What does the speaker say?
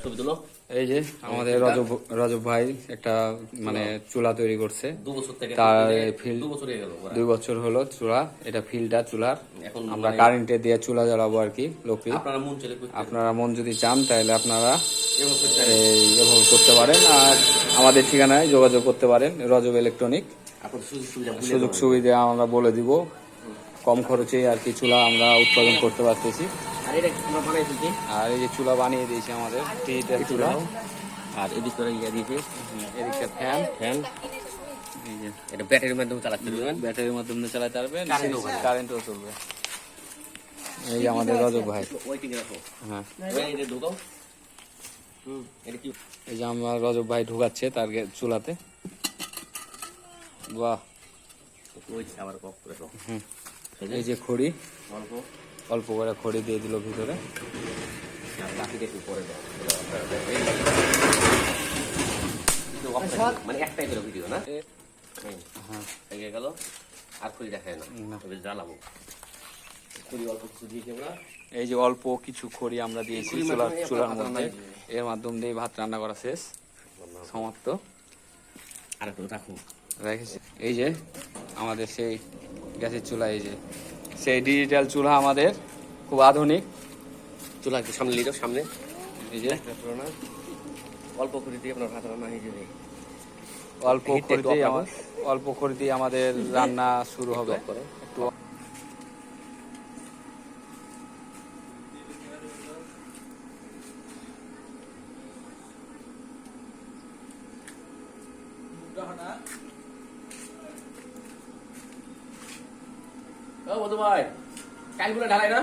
ছবি তুলো। এই যে আমাদের রজব ভাই একটা মানে চুলা তৈরি করছে। 2 বছর থেকে তার ফিল 2 বছর হয়ে গেল। 2 বছর হলো চুলা, এটা ফিল্ডটা চুলার। এখন আমরা কারেন্টে দিয়ে চুলা জ্বালাবো আর কি লোকে। আপনারা মন যদি চান তাহলে আপনারা এভাবে করতে পারেন, আর আমাদের ঠিকানায় যোগাযোগ করতে পারেন রজব ইলেকট্রনিক। সুযোগ সুবিধা আমরা বলে দিব, কম খরচে আর কি চুলা আমরা উৎপাদন করতে পারতেছি। আর এই যে চুলা বানিয়ে দিয়েছি আমাদের ডিজিটাল চুলা। আর এদিক করে ইয়ে দিয়েছে, এদিকটা ফ্যান এই যে এটা ব্যাটারির মাধ্যমে চালাতে পারবেন। ব্যাটারির মাধ্যমে চালাতে পারবেন, কারেন্টও চলবে। এই যে আমাদের রজব ভাই। হ্যাঁ, এই যে আমার রজব ভাই ঢুকাচ্ছে তার চুলাতে। বাহ, এই যে খড়ি, অল্প করে খড়ি দিয়ে দিল ভিতরে। মানে একটাই করে ভিডিও না? হ্যাঁ, গেল আর খড়ি দেখায় না, জ্বালাবো। এই যে অল্প কিছু খড়ি আমরা দিয়েছি চুলার মধ্যে, এর মাধ্যম দিয়ে ভাত রান্না করা শেষ, সমাপ্ত। আর একটু রাখুন, রেখেছি। এই যে আমাদের সেই গ্যাসের চুলা, এই যে সেই ডিজিটাল চুলা আমাদের, খুব আধুনিক চুলা। একটু সামনে নিয়ে যাও, সামনে। এই যে অল্প খড়ি দিয়ে আপনার ভাত রান্না হয়ে যাবে। অল্প খড়িতেই আমাদের রান্না শুরু হবে। একটু ও মধু ভাই, কালগুলো ঢালাই না?